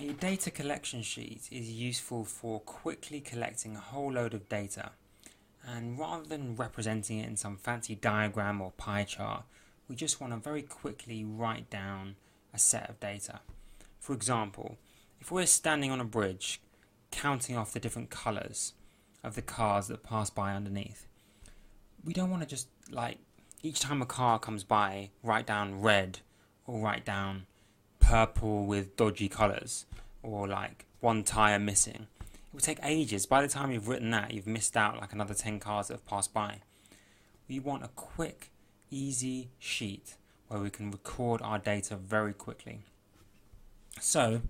A data collection sheet is useful for quickly collecting a whole load of data, and rather than representing it in some fancy diagram or pie chart, we just want to very quickly write down a set of data. For example, if we're standing on a bridge counting off the different colours of the cars that pass by underneath, we don't want to just, like, each time a car comes by, write down red or write down purple with dodgy colours, or like one tyre missing. It would take ages. By the time you've written that, you've missed out like another 10 cars that have passed by. We want a quick, easy sheet where we can record our data very quickly. So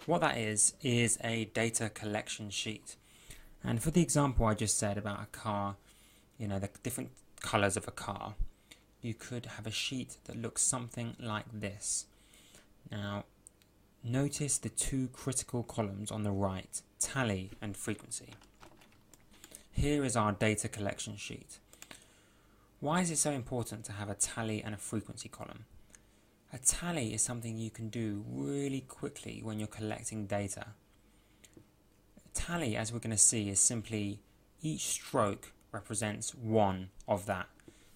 what that is a data collection sheet. And for the example I just said about a car, the different colours of a car, you could have a sheet that looks something like this. Now, notice the two critical columns on the right, tally and frequency. Here is our data collection sheet. Why is it so important to have a tally and a frequency column? A tally is something you can do really quickly when you're collecting data. A tally, as we're going to see, is simply each stroke represents one of that.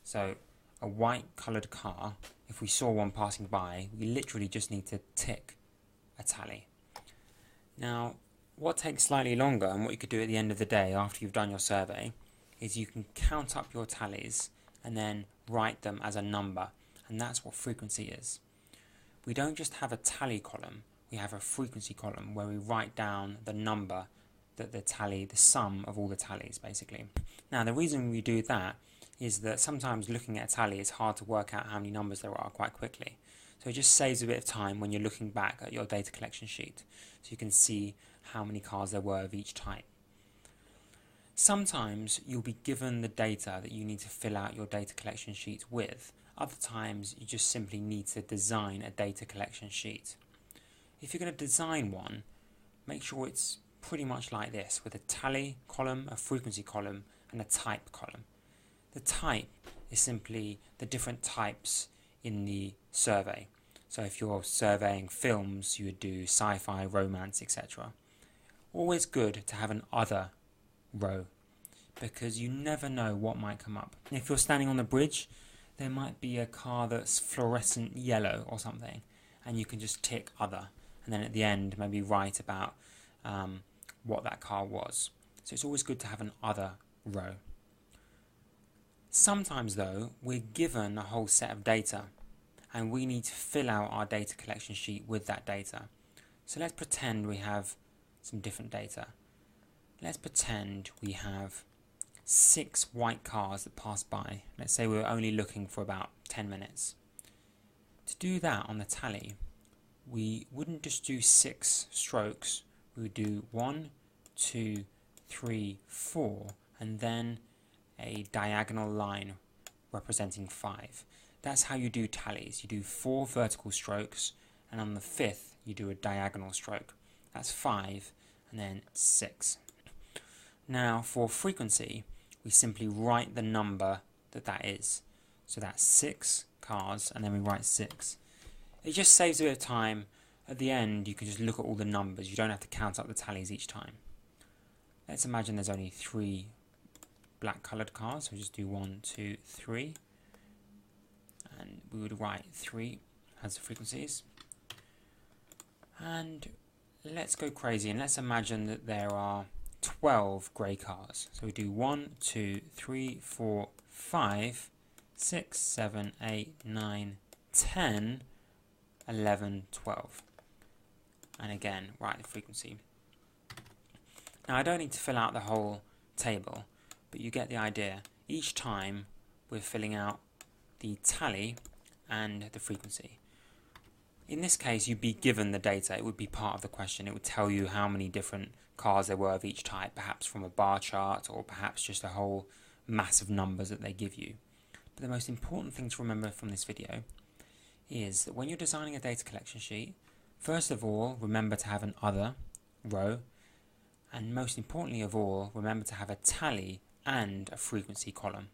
So a white coloured car, if we saw one passing by, we literally just need to tick a tally. Now, what takes slightly longer, and what you could do at the end of the day after you've done your survey, is you can count up your tallies and then write them as a number, and that's what frequency is. We don't just have a tally column, we have a frequency column where we write down the number that the sum of all the tallies, basically. Now, the reason we do that is that sometimes looking at a tally, it's hard to work out how many numbers there are quite quickly. So it just saves a bit of time when you're looking back at your data collection sheet, so you can see how many cars there were of each type. Sometimes you'll be given the data that you need to fill out your data collection sheet with. Other times you just simply need to design a data collection sheet. If you're going to design one, make sure it's pretty much like this, with a tally column, a frequency column, and a type column. The type is simply the different types in the survey. So if you're surveying films, you would do sci-fi, romance, etc. Always good to have an other row, because you never know what might come up. If you're standing on the bridge, there might be a car that's fluorescent yellow or something, and you can just tick other, and then at the end maybe write about what that car was. So it's always good to have an other row. Sometimes though, we're given a whole set of data and we need to fill out our data collection sheet with that data. So let's pretend we have some different data. Let's pretend we have 6 white cars that pass by. Let's say we're only looking for about 10 minutes. To do that on the tally, we wouldn't just do 6 strokes, we would do 1, 2, 3, 4, and then a diagonal line representing 5. That's how you do tallies. You do 4 vertical strokes, and on the 5th you do a diagonal stroke. That's 5, and then 6. Now for frequency, we simply write the number that is. So that's 6 cars, and then we write 6. It just saves a bit of time. At the end, you can just look at all the numbers. You don't have to count up the tallies each time. Let's imagine there's only 3 black coloured cars, so we just do 1, 2, 3, and we would write 3 as the frequencies. And let's go crazy and let's imagine that there are 12 grey cars. So we do 1, 2, 3, 4, 5, 6, 7, 8, 9, 10, 11, 12. And again, write the frequency. Now I don't need to fill out the whole table, but you get the idea. Each time we're filling out the tally and the frequency. In this case, you'd be given the data. It would be part of the question. It would tell you how many different cars there were of each type, perhaps from a bar chart or perhaps just a whole mass of numbers that they give you. But the most important thing to remember from this video is that when you're designing a data collection sheet, first of all, remember to have an other row, and most importantly of all, remember to have a tally and a frequency column.